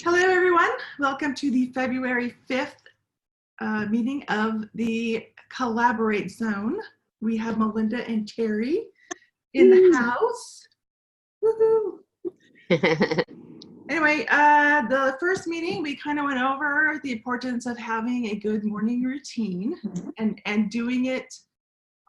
Hello, everyone. Welcome to the February 5th meeting of the Collaborate Zone. We have Melinda and Terry in the house. Woohoo! Anyway, the first meeting, we kind of went over the importance of having a good morning routine and doing it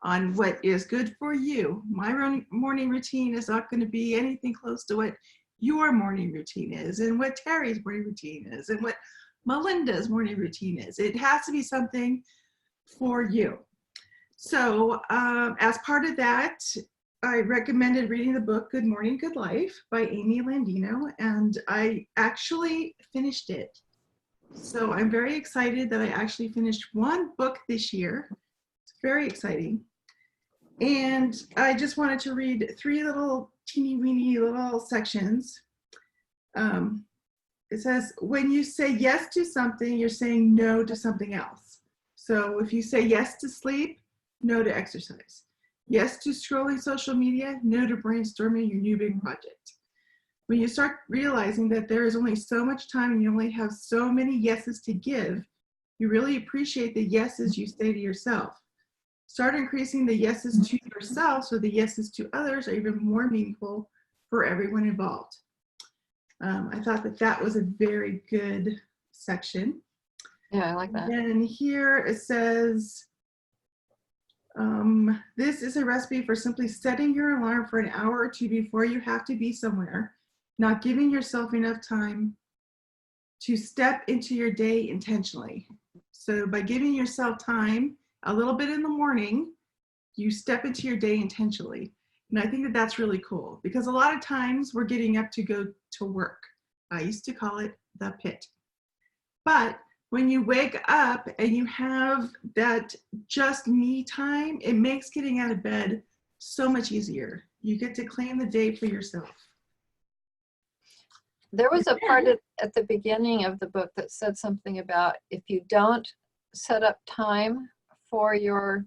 on what is good for you. My morning routine is not going to be anything close to what your morning routine is and what Terry's morning routine is and what Melinda's morning routine is. It has to be something for you. So as part of that, I recommended reading the book Good Morning, Good Life by Amy Landino, and I actually finished it. So I'm very excited that I actually finished one book this year. It's very exciting. And I just wanted to read three little teeny weeny little sections. It says, when you say yes to something, you're saying no to something else. So if you say yes to sleep, no to exercise. Yes to scrolling social media, no to brainstorming your new big project. When you start realizing that there is only so much time and you only have so many yeses to give, you really appreciate the yeses you say to yourself. Start increasing the yeses to yourself so the yeses to others are even more meaningful for everyone involved. I thought that that was a very good section. Yeah, I like that. And here it says, this is a recipe for simply setting your alarm for an hour or two before you have to be somewhere, not giving yourself enough time to step into your day intentionally. So by giving yourself time, a little bit in the morning, you step into your day intentionally. And I think that that's really cool because a lot of times we're getting up to go to work. I used to call it the pit. But when you wake up and you have that just me time, it makes getting out of bed so much easier. You get to claim the day for yourself. There was a part at the beginning of the book that said something about if you don't set up time for your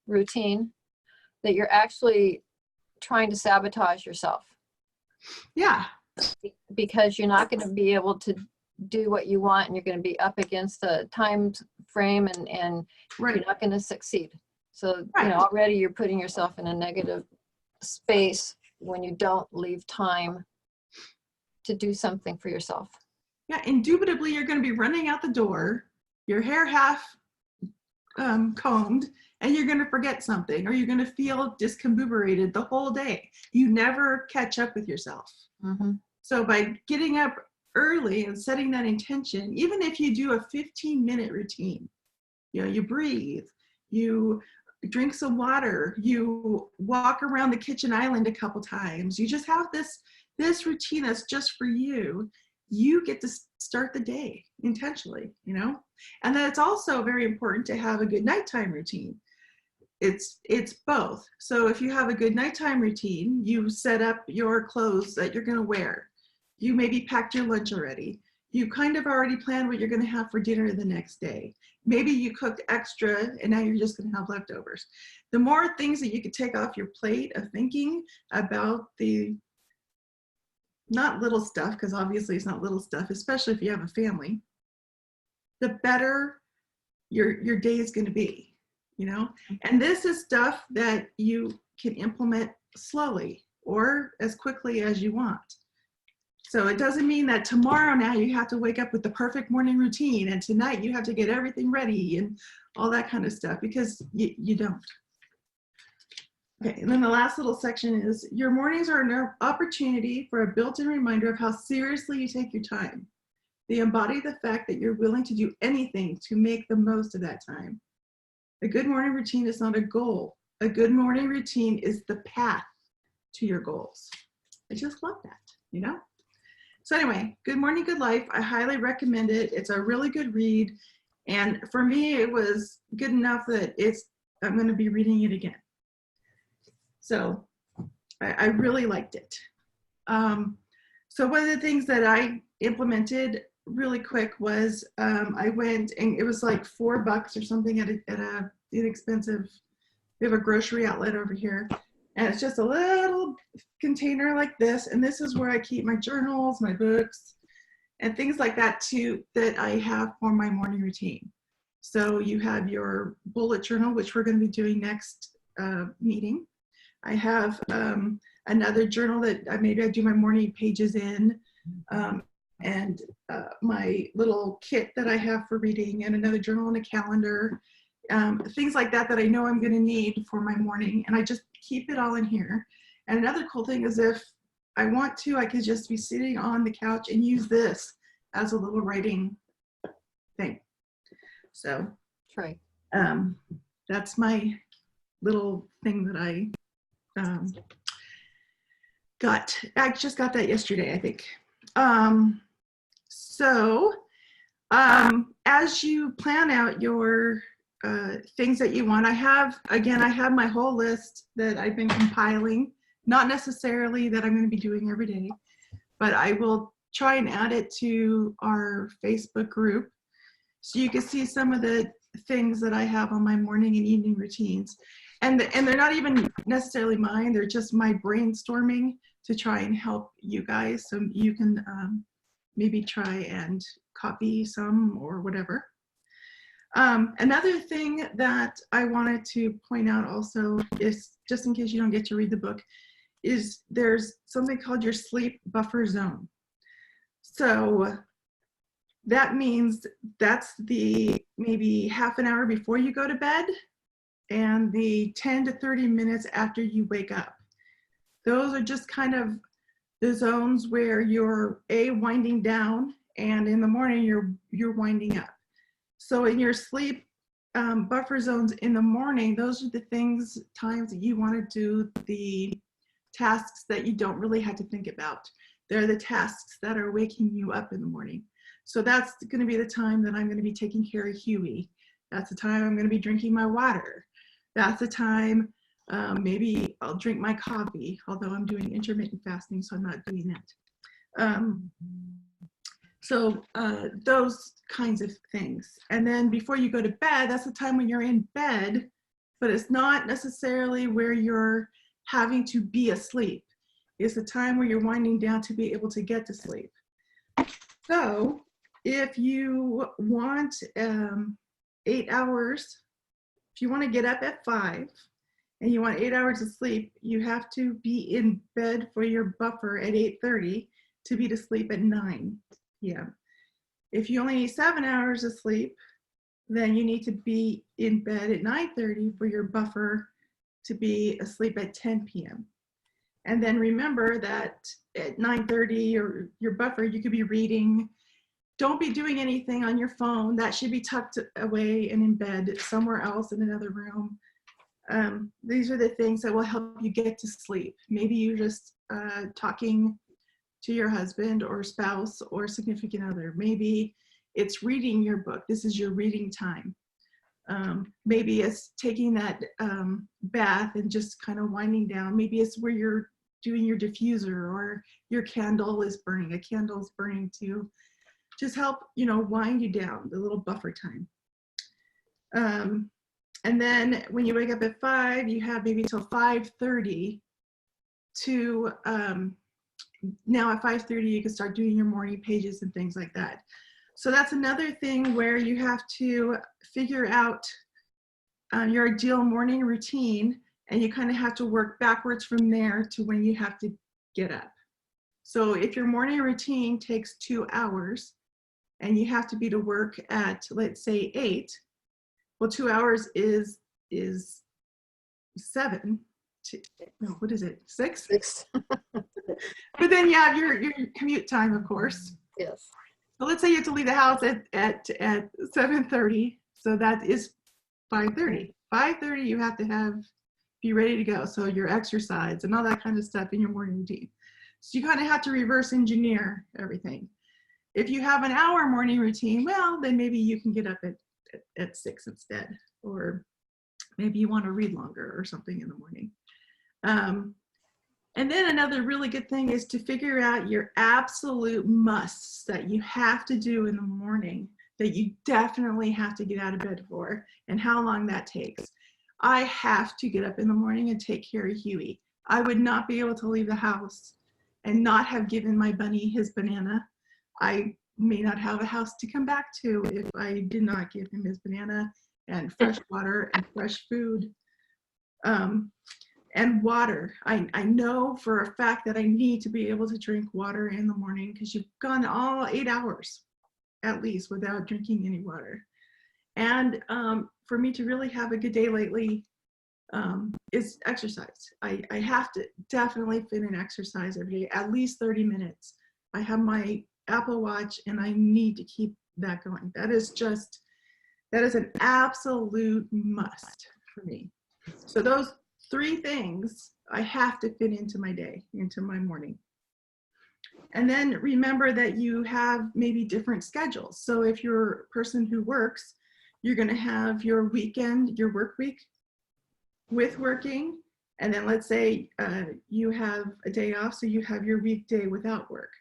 routine, that you're actually trying to sabotage yourself. Yeah. Because you're not going to be able to do what you want and you're going to be up against a time frame and Right. you're not going to succeed. So, Right. you know, already you're putting yourself in a negative space when you don't leave time to do something for yourself. Yeah, indubitably you're going to be running out the door, your hair half combed, and you're going to forget something, or you're going to feel discombobulated the whole day. You never catch up with yourself. Mm-hmm. So by getting up early and setting that intention, even if you do a 15-minute routine, you know, you breathe, you drink some water, you walk around the kitchen island a couple times, you just have this routine that's just for you, you get to start the day intentionally, you know? And then it's also very important to have a good nighttime routine. It's both. So if you have a good nighttime routine, you set up your clothes that you're going to wear. You maybe packed your lunch already. You kind of already planned what you're going to have for dinner the next day. Maybe you cooked extra and now you're just going to have leftovers. The more things that you could take off your plate of thinking about the not little stuff, because obviously it's not little stuff, especially if you have a family, the better your day is going to be, you know? And this is stuff that you can implement slowly or as quickly as you want. So it doesn't mean that tomorrow now you have to wake up with the perfect morning routine and tonight you have to get everything ready and all that kind of stuff, because you don't. Okay, and then the last little section is, your mornings are an opportunity for a built-in reminder of how seriously you take your time. They embody the fact that you're willing to do anything to make the most of that time. A good morning routine is not a goal. A good morning routine is the path to your goals. I just love that, you know? So anyway, Good Morning, Good Life. I highly recommend it. It's a really good read. And for me, it was good enough that I'm going to be reading it again. So I really liked it. So one of the things that I implemented really quick was I went, and it was like $4 or something at a inexpensive, we have a grocery outlet over here, and it's just a little container like this, and this is where I keep my journals, my books, and things like that too that I have for my morning routine. So you have your bullet journal, which we're going to be doing next meeting. I have another journal that maybe I do my morning pages in, and my little kit that I have for reading, and another journal and a calendar, things like that that I know I'm going to need for my morning, and I just keep it all in here. And another cool thing is if I want to, I could just be sitting on the couch and use this as a little writing thing. So Right. that's my little thing that I got. I just got that yesterday, I think. So as you plan out your things that you want, I have my whole list that I've been compiling, not necessarily that I'm going to be doing every day, but I will try and add it to our Facebook group so you can see some of the things that I have on my morning and evening routines. And they're not even necessarily mine, they're just my brainstorming to try and help you guys, so you can maybe try and copy some or whatever. Another thing that I wanted to point out also is, just in case you don't get to read the book, is there's something called your sleep buffer zone. So that means that's the maybe half an hour before you go to bed and the 10 to 30 minutes after you wake up. Those are just kind of the zones where you're winding down, and in the morning you're winding up. So in your sleep buffer zones in the morning, those are the times that you want to do the tasks that you don't really have to think about. They're the tasks that are waking you up in the morning. So that's going to be the time that I'm going to be taking care of Huey. That's the time I'm going to be drinking my water. That's the time maybe I'll drink my coffee, although I'm doing intermittent fasting, so I'm not doing that. So those kinds of things. And then before you go to bed, that's the time when you're in bed, but it's not necessarily where you're having to be asleep. It's the time where you're winding down to be able to get to sleep. So if you want 8 hours, if you want to get up at 5 and you want 8 hours of sleep, you have to be in bed for your buffer at 8:30 to be to sleep at 9 p.m. If you only need 7 hours of sleep, then you need to be in bed at 9:30 for your buffer to be asleep at 10 p.m. And then remember that at 9:30 or your buffer, you could be reading. Don't be doing anything on your phone. That should be tucked away and in bed somewhere else in another room. These are the things that will help you get to sleep. Maybe you're just talking to your husband or spouse or significant other. Maybe it's reading your book. This is your reading time. Maybe it's taking that bath and just kind of winding down. Maybe it's where you're doing your diffuser or your candle is burning. A candle is burning to just help, wind you down, the little buffer time. And then when you wake up at 5, you have maybe till 5:30 to, now at 5:30 you can start doing your morning pages and things like that. So that's another thing where you have to figure out your ideal morning routine, and you kind of have to work backwards from there to when you have to get up. So if your morning routine takes 2 hours and you have to be to work at, let's say 8, well, 2 hours is 7. No, what is it? 6? 6. But then you have your commute time, of course. Yes. So let's say you have to leave the house at 7:30. So that is 5:30. 5:30, you have to be ready to go. So your exercise and all that kind of stuff in your morning routine. So you kind of have to reverse engineer everything. If you have an hour morning routine, well, then maybe you can get up at 6 instead, or maybe you want to read longer or something in the morning. And then another really good thing is to figure out your absolute musts that you have to do in the morning, that you definitely have to get out of bed for, and how long that takes. I have to get up in the morning and take care of Huey. I would not be able to leave the house and not have given my bunny his banana. I may not have a house to come back to if I did not give him his banana and fresh water and fresh food. And water. I know for a fact that I need to be able to drink water in the morning because you've gone all 8 hours at least without drinking any water. And for me to really have a good day lately is exercise. I have to definitely fit in exercise every day, at least 30 minutes. I have my Apple Watch and I need to keep that going. That is an absolute must for me. So those 3 things I have to fit into my day, into my morning. And then remember that you have maybe different schedules. So if you're a person who works, you're going to have your weekend, your work week with working. And then let's say you have a day off, so you have your weekday without work.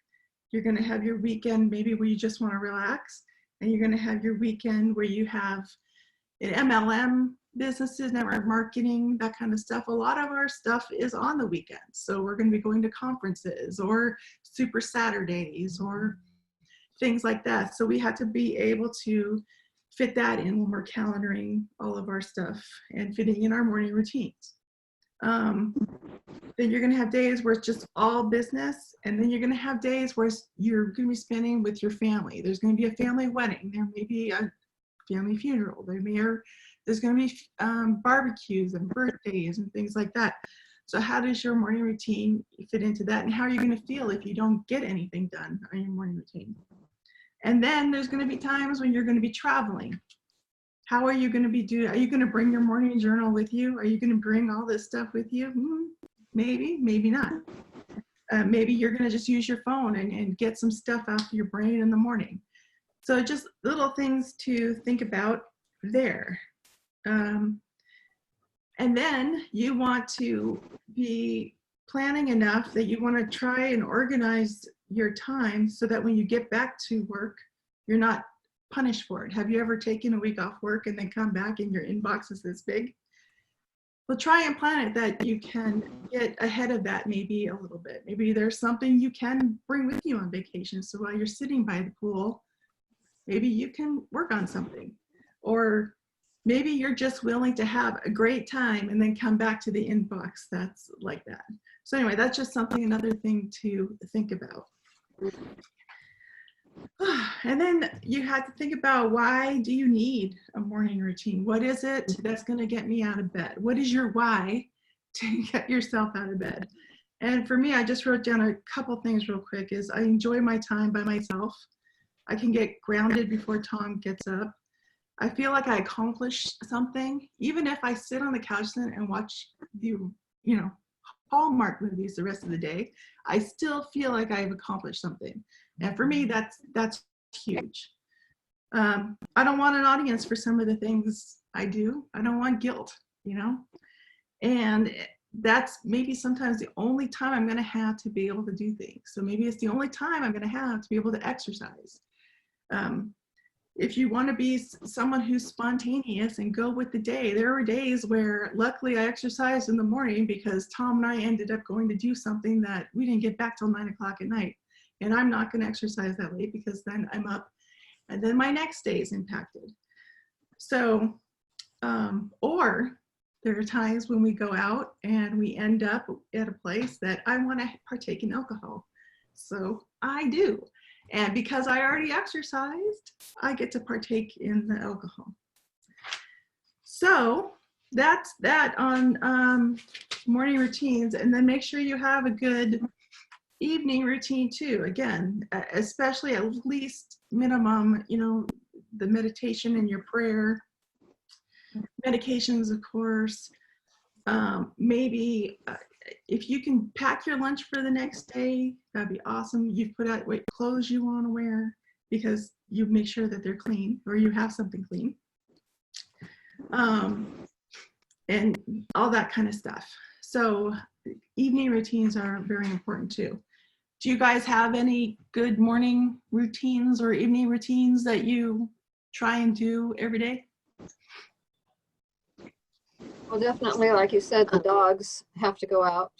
You're going to have your weekend maybe where you just want to relax. And you're going to have your weekend where you have an MLM businesses, network marketing, that kind of stuff. A lot of our stuff is on the weekends. So we're going to be going to conferences or super Saturdays or things like that. So we have to be able to fit that in when we're calendaring all of our stuff and fitting in our morning routines. Then you're going to have days where it's just all business. And then you're going to have days where you're going to be spending with your family. There's going to be a family wedding. There may be a family funeral. There's going to be barbecues and birthdays and things like that. So how does your morning routine fit into that? And how are you going to feel if you don't get anything done on your morning routine? And then there's going to be times when you're going to be traveling. How are you going to be are you going to bring your morning journal with you? Are you going to bring all this stuff with you? Maybe, maybe not. Maybe you're going to just use your phone and get some stuff out of your brain in the morning. So just little things to think about there. And then you want to be planning enough that you want to try and organize your time so that when you get back to work, you're not punished for it. Have you ever taken a week off work and then come back and your inbox is this big? Well, try and plan it that you can get ahead of that maybe a little bit. Maybe there's something you can bring with you on vacation. So while you're sitting by the pool, maybe you can work on something. Or maybe you're just willing to have a great time and then come back to the inbox that's like that. So anyway, that's just another thing to think about. And then you have to think about, why do you need a morning routine? What is it that's going to get me out of bed? What is your why to get yourself out of bed? And for me, I just wrote down a couple things real quick. Is I enjoy my time by myself. I can get grounded before Tom gets up. I feel like I accomplished something. Even if I sit on the couch then and watch the, Hallmark movies the rest of the day, I still feel like I've accomplished something. And for me, that's huge. I don't want an audience for some of the things I do. I don't want guilt, and that's maybe sometimes the only time I'm going to have to be able to do things. So maybe it's the only time I'm going to have to be able to exercise. If you want to be someone who's spontaneous and go with the day, there are days where luckily I exercised in the morning because Tom and I ended up going to do something that we didn't get back till 9 o'clock at night. And I'm not going to exercise that late because then I'm up and then my next day is impacted. So, or there are times when we go out and we end up at a place that I want to partake in alcohol. So I do. And because I already exercised, I get to partake in the alcohol. So that's that on morning routines. And then make sure you have a good evening routine too. Again, especially at least minimum, the meditation and your prayer, medications, of course. Maybe if you can pack your lunch for the next day, that'd be awesome. You've put out what clothes you want to wear because you make sure that they're clean or you have something clean. And all that kind of stuff. So evening routines are very important too. Do you guys have any good morning routines or evening routines that you try and do every day? Well, definitely, like you said, the dogs have to go out.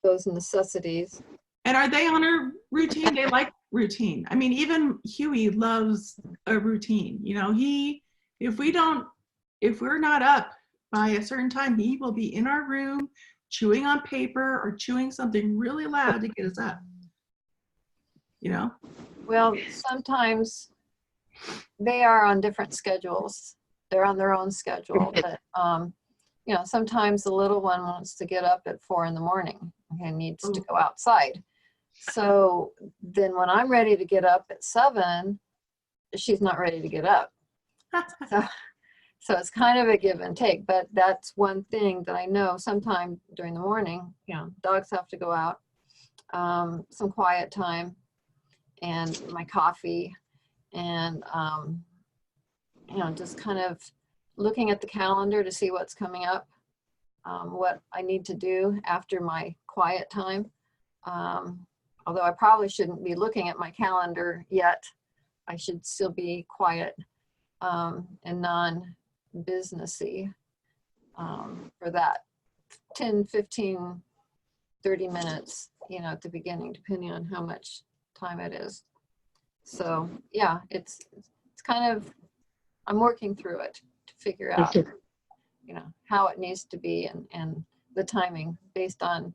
Those necessities. And are they on a routine? They like routine. I mean, even Huey loves a routine. You know, if we're not up by a certain time, he will be in our room chewing on paper or chewing something really loud to get us up. You know? Well, sometimes they are on different schedules. They're on their own schedule, but you know, sometimes the little one wants to get up at 4 a.m. and needs to go outside. So then when I'm ready to get up at 7, she's not ready to get up. So it's kind of a give and take, but that's one thing that I know sometime during the morning, you know, dogs have to go out, some quiet time and my coffee and, you know, just kind of looking at the calendar to see what's coming up, what I need to do after my quiet time. Although I probably shouldn't be looking at my calendar yet. I should still be quiet and non-businessy for that 10, 15, 30 minutes, you know, at the beginning, depending on how much time it is. So yeah, it's kind of, I'm working through it to figure out, you know, how it needs to be and the timing based on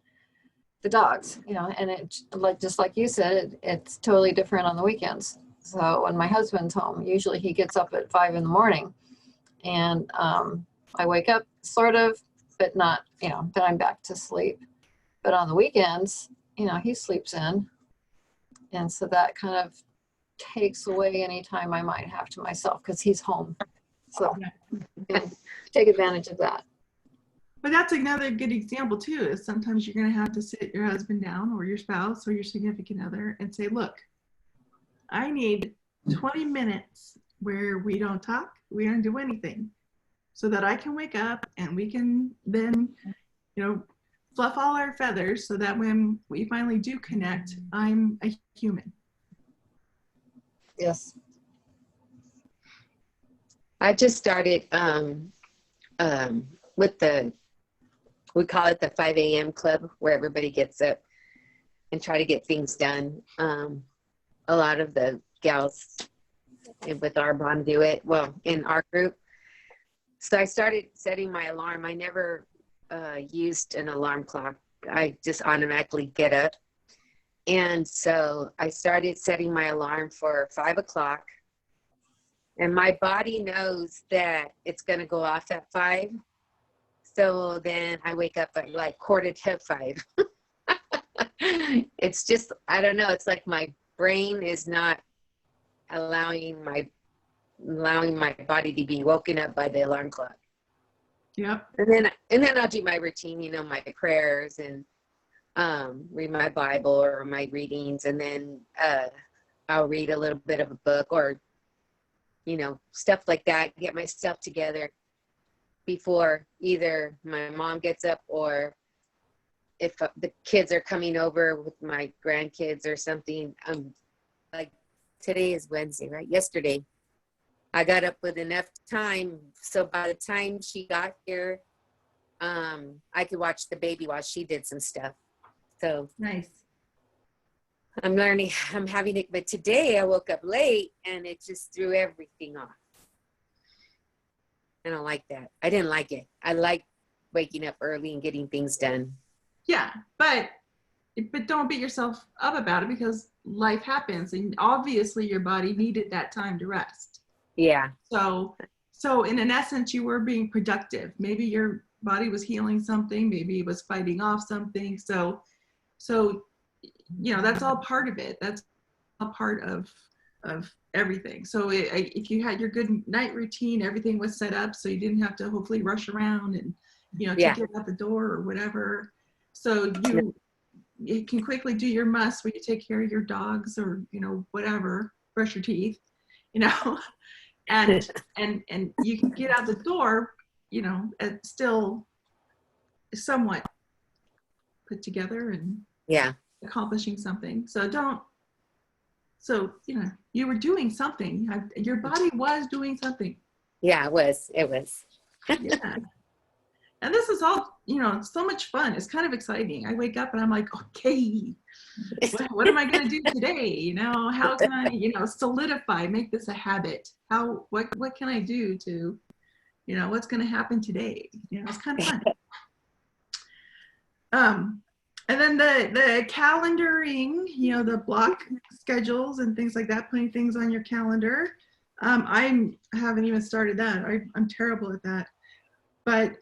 the dogs, you know, and it, like, just like you said, it's totally different on the weekends. So when my husband's home, usually he gets up at 5 a.m. and I wake up sort of, but not, you know, then I'm back to sleep. But on the weekends, you know, he sleeps in. And so that kind of takes away any time I might have to myself because he's home. So you know, take advantage of that. But that's another good example too, is sometimes you're going to have to sit your husband down or your spouse or your significant other and say, look, I need 20 minutes where we don't talk, we don't do anything, so that I can wake up and we can then, you know, fluff all our feathers so that when we finally do connect, I'm a human. Yes. I just started with we call it the 5 a.m. club, where everybody gets up and try to get things done. A lot of the gals with our bond do it, well, in our group. So I started setting my alarm. I never used an alarm clock. I just automatically get up. And so I started setting my alarm for 5 o'clock. And my body knows that it's going to go off at 5. So then I wake up at like 4:45. It's just, I don't know. It's like my brain is not allowing my body to be woken up by the alarm clock. Yep. And then I'll do my routine, you know, my prayers and read my Bible or my readings, and then I'll read a little bit of a book or, you know, stuff like that, get myself together before either my mom gets up or if the kids are coming over with my grandkids or something. Like today is Wednesday, right? Yesterday, I got up with enough time. So by the time she got here, I could watch the baby while she did some stuff. So nice. I'm learning, I'm having it, but today I woke up late and it just threw everything off. I don't like that. I didn't like it. I like waking up early and getting things done. Yeah, but don't beat yourself up about it because life happens and obviously your body needed that time to rest. Yeah. So in an essence, you were being productive. Maybe your body was healing something, maybe it was fighting off something. So, you know, that's all part of it. That's a part of everything. So if you had your good night routine, everything was set up so you didn't have to hopefully rush around and, you know, to get out the door or whatever. So you can quickly do your must when you take care of your dogs or, you know, whatever, brush your teeth, you know, and you can get out the door, you know, still somewhat put together and accomplishing something. So, you know, you were doing something. Your body was doing something. Yeah, it was. Yeah. And this is all, so much fun. It's kind of exciting. I wake up and I'm like, okay, what am I going to do today? How can I, solidify, make this a habit? What can I do to, what's going to happen today? It's kind of fun. And then the calendaring, the block schedules and things like that, putting things on your calendar. I haven't even started that. I'm terrible at that. But,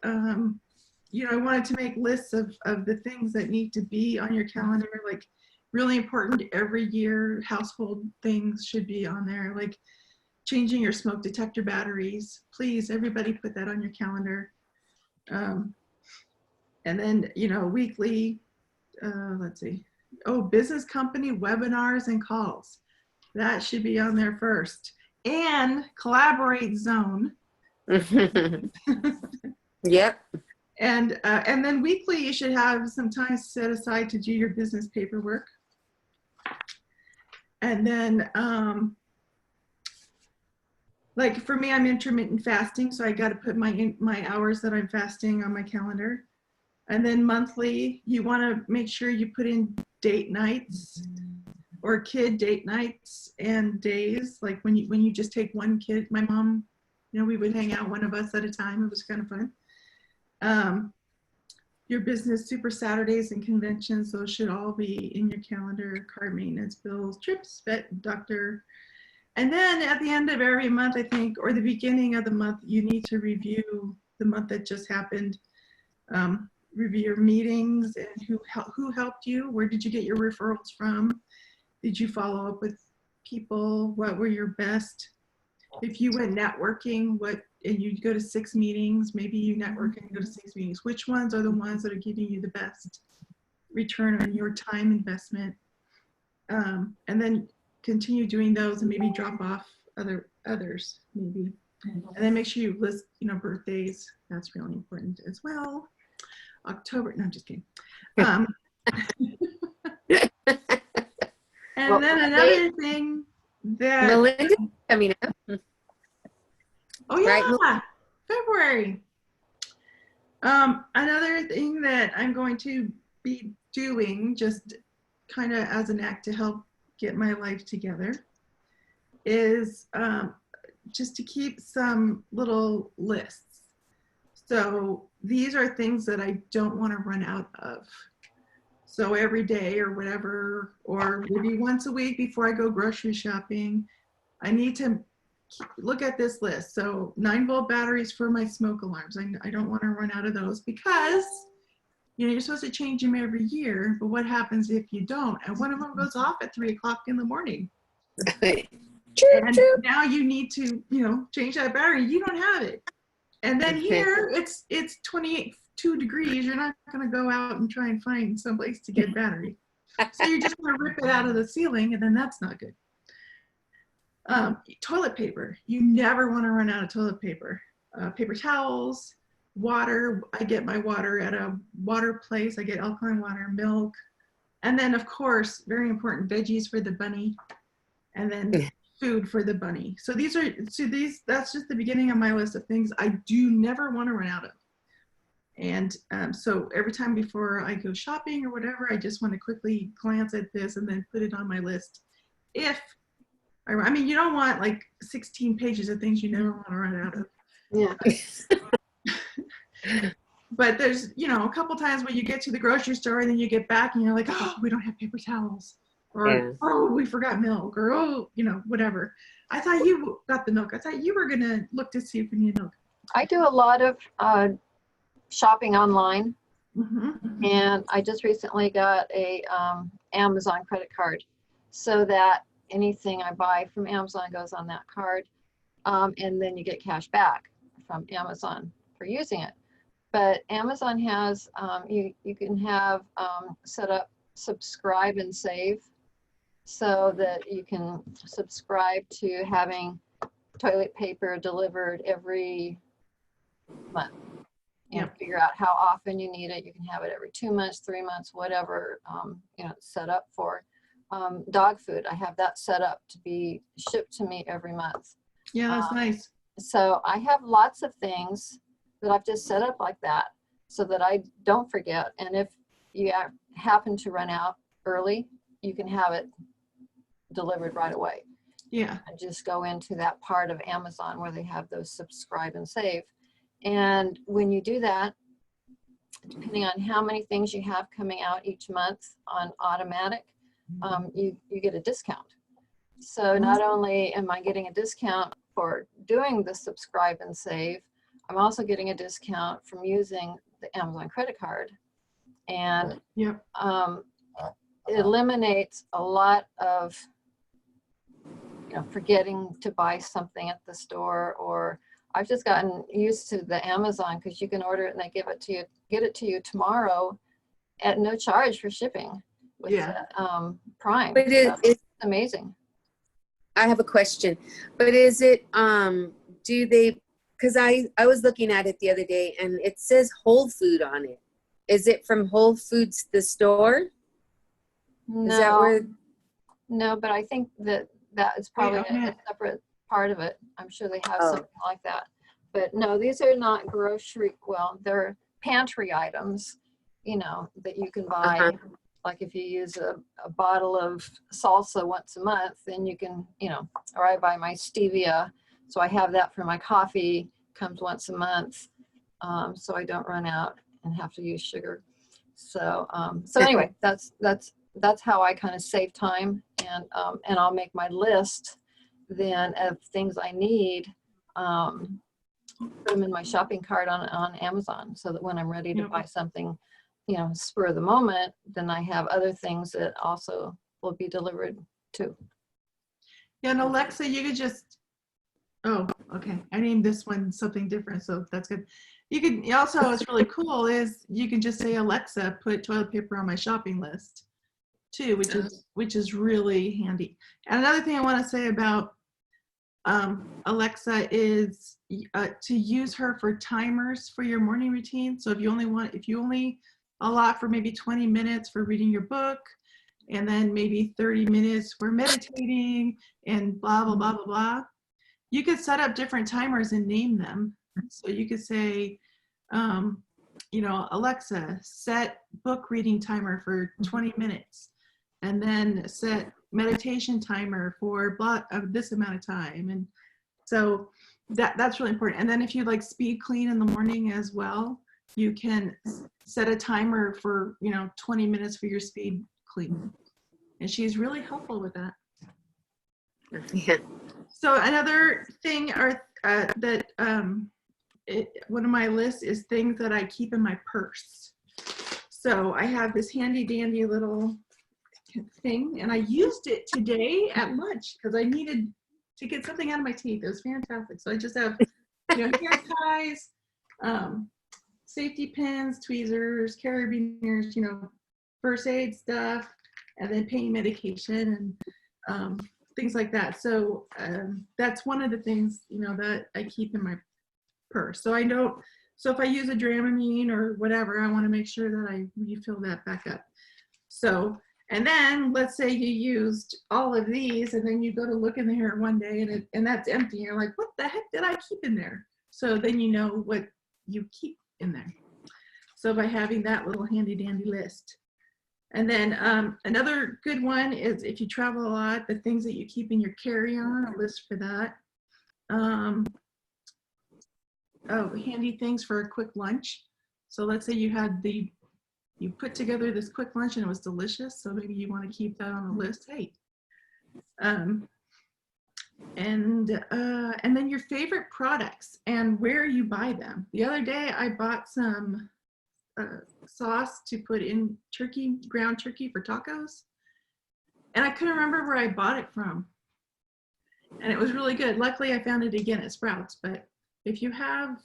I wanted to make lists of the things that need to be on your calendar, like really important every year household things should be on there, like changing your smoke detector batteries. Please, everybody put that on your calendar. And then, weekly, let's see. Oh, business company webinars and calls. That should be on there first. And collaborate zone. Yep. And then weekly, you should have some time set aside to do your business paperwork. And then, like for me, I'm intermittent fasting, so I got to put my hours that I'm fasting on my calendar. And then monthly, you want to make sure you put in date nights or kid date nights and days. Like when you just take one kid, my mom, we would hang out, one of us at a time. It was kind of fun. Your business super Saturdays and conventions, those should all be in your calendar. Car maintenance bills, trips, vet, doctor. And then at the end of every month, I think, or the beginning of the month, you need to review the month that just happened. Review your meetings and who helped you. Where did you get your referrals from? Did you follow up with people? What were your best? If you went networking, and you go to 6 meetings, maybe you network and go to 6 meetings. Which ones are the ones that are giving you the best return on your time investment? And then continue doing those and maybe drop off others maybe. And then make sure you list, birthdays. That's really important as well. October, no, I'm just kidding. And then another thing that Melinda coming up. Oh yeah, Right. February. Another thing that I'm going to be doing, just kind of as an act to help get my life together, is just to keep some little lists. So these are things that I don't want to run out of. So every day or whatever, or maybe once a week before I go grocery shopping, I need to look at this list. So 9-volt batteries for my smoke alarms. I don't want to run out of those because, you're supposed to change them every year, but what happens if you don't? And one of them goes off at 3 o'clock in the morning. And now you need to, change that battery. You don't have it. And then here it's 22 degrees. You're not going to go out and try and find someplace to get battery. So you're just going to rip it out of the ceiling, and then that's not good. Toilet paper. You never want to run out of toilet paper. Paper towels, water. I get my water at a water place. I get alkaline water, milk. And then, of course, very important, veggies for the bunny. And then food for the bunny. So that's just the beginning of my list of things I do never want to run out of. And so every time before I go shopping or whatever, I just want to quickly glance at this and then put it on my list. You don't want like 16 pages of things you never want to run out of. Yeah. But there's, a couple times when you get to the grocery store and then you get back and you're like, oh, we don't have paper towels. Or, oh, we forgot milk, or, oh, whatever. I thought you got the milk. I thought you were going to look to see if we need milk. I do a lot of shopping online. Mm-hmm. And I just recently got a Amazon credit card so that anything I buy from Amazon goes on that card. And then you get cash back from Amazon for using it. But Amazon has, you can have set up subscribe and save, so that you can subscribe to having toilet paper delivered every month. Figure out how often you need it. You can have it every 2 months, 3 months, whatever, it's set up for. Dog food, I have that set up to be shipped to me every month. Yeah, that's nice. So I have lots of things that I've just set up like that. so that I don't forget. And if you happen to run out early, you can have it delivered right away. Yeah. And just go into that part of Amazon where they have those subscribe and save. And when you do that, depending on how many things you have coming out each month on automatic, you get a discount. So not only am I getting a discount for doing the subscribe and save, I'm also getting a discount from using the Amazon credit card. And Yep. it eliminates a lot of, forgetting to buy something at the store. Or I've just gotten used to the Amazon, because you can order it and they get it to you tomorrow at no charge for shipping with Prime. But it's amazing. I have a question, but is it, do they, because I was looking at it the other day and it says Whole Food on it. Is it from Whole Foods, the store? No, Is that where? No, but I think that is probably a separate part of it. I'm sure they have something like that. But no, these are not grocery, well, they're pantry items, that you can buy. Like if you use a bottle of salsa once a month, then you can, or I buy my stevia. So I have that for my coffee, comes once a month. So I don't run out and have to use sugar. So anyway, that's how I kind of save time, and I'll make my list then of things I need, put them in my shopping cart on Amazon, so that when I'm ready to buy something, spur of the moment, then I have other things that also will be delivered too. Yeah, and Alexa, you could just, oh, okay. I named this one something different, so that's good. You could also, what's really cool is you can just say, Alexa, put toilet paper on my shopping list too, which is really handy. And another thing I want to say about Alexa is to use her for timers for your morning routine. So if you only allot for maybe 20 minutes for reading your book, and then maybe 30 minutes for meditating and blah, blah, blah, blah, blah, you could set up different timers and name them. So you could say, Alexa, set book reading timer for 20 minutes, and then set meditation timer for this amount of time. And so that's really important. And then if you like speed clean in the morning as well, you can set a timer for 20 minutes for your speed clean. And she's really helpful with that. Yeah. So another thing one of my lists is things that I keep in my purse. So I have this handy dandy little thing, and I used it today at lunch because I needed to get something out of my teeth. It was fantastic. So I just have hair ties, safety pins, tweezers, carabiners, first aid stuff, and then pain medication and things like that. So that's one of the things that I keep in my purse. So if I use a Dramamine or whatever, I want to make sure that I refill that back up. So, and then let's say you used all of these, and then you go to look in there one day and that's empty. You're like, what the heck did I keep in there? So then you know what you keep in there. So by having that little handy dandy list. And then another good one is if you travel a lot, the things that you keep in your carry-on, a list for that. Handy things for a quick lunch. So let's say you put together this quick lunch and it was delicious. So maybe you want to keep that on the list. Hey. And then your favorite products and where you buy them. The other day I bought some sauce to put in ground turkey for tacos, and I couldn't remember where I bought it from, and it was really good. Luckily I found it again at Sprouts. But if you have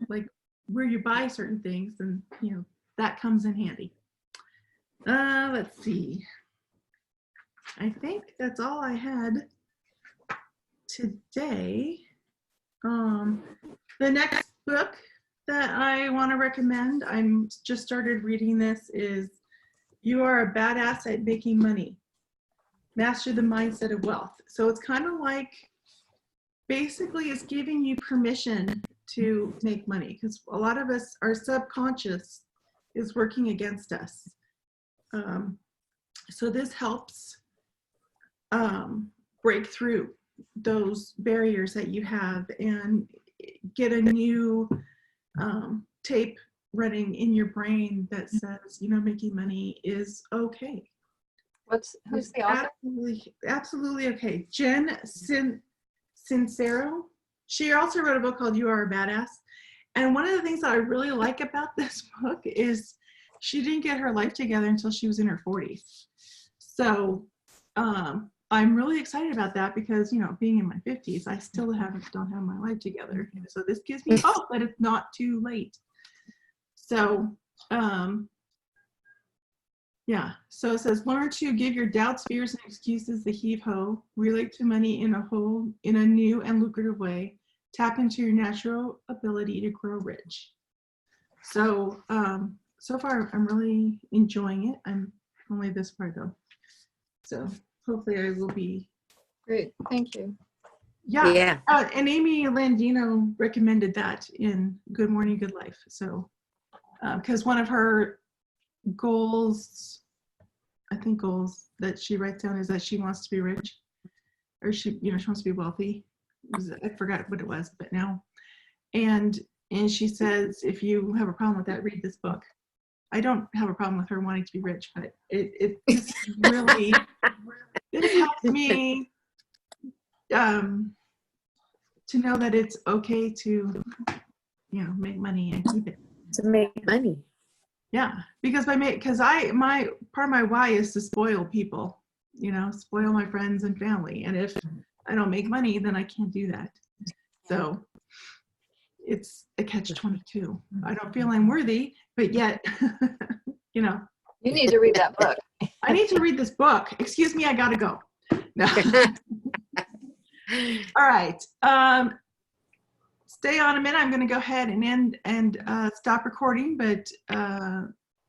like where you buy certain things, then that comes in handy. Let's see, I think that's all I had today. The next book that I want to recommend, I'm just started reading this, is You Are a Badass at Making Money. Master the Mindset of Wealth. So it's kind of like, basically it's giving you permission to make money, because a lot of us, our subconscious is working against us. So this helps break through those barriers that you have and get a new tape running in your brain that says, you know, making money is okay. Who's the author? Absolutely okay. Jen Sincero. She also wrote a book called You Are a Badass. And one of the things that I really like about this book is she didn't get her life together until she was in her 40s. So I'm really excited about that because, you know, being in my 50s, I still don't have my life together. So this gives me hope that it's not too late. So, yeah. So it says, learn to give your doubts, fears, and excuses the heave-ho. Relate to money in a new and lucrative way. Tap into your natural ability to grow rich. So, so far, I'm really enjoying it. I'm only this far though. So hopefully I will be. Great, thank you. Yeah. And Amy Landino recommended that in Good Morning, Good Life. So, because one of her goals that she writes down is that she wants to be rich, or she wants to be wealthy. I forgot what it was, but now, and she says, if you have a problem with that, read this book. I don't have a problem with her wanting to be rich, but it just really, this helps me to know that it's okay to, make money and keep it. To make money. Yeah, because my part of my why is to spoil people, spoil my friends and family. And if I don't make money, then I can't do that. So it's a catch-22. I don't feel I'm worthy, but yet, You need to read that book. I need to read this book. Excuse me, I gotta go. No. All right. Stay on a minute. I'm going to go ahead and end and stop recording, but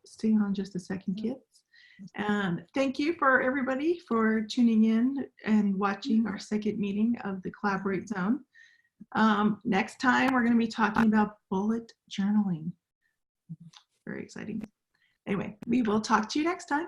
stay on just a second, kids. Thank you for everybody for tuning in and watching our second meeting of the Collaborate Zone. Next time, we're going to be talking about bullet journaling. Very exciting. Anyway, we will talk to you next time.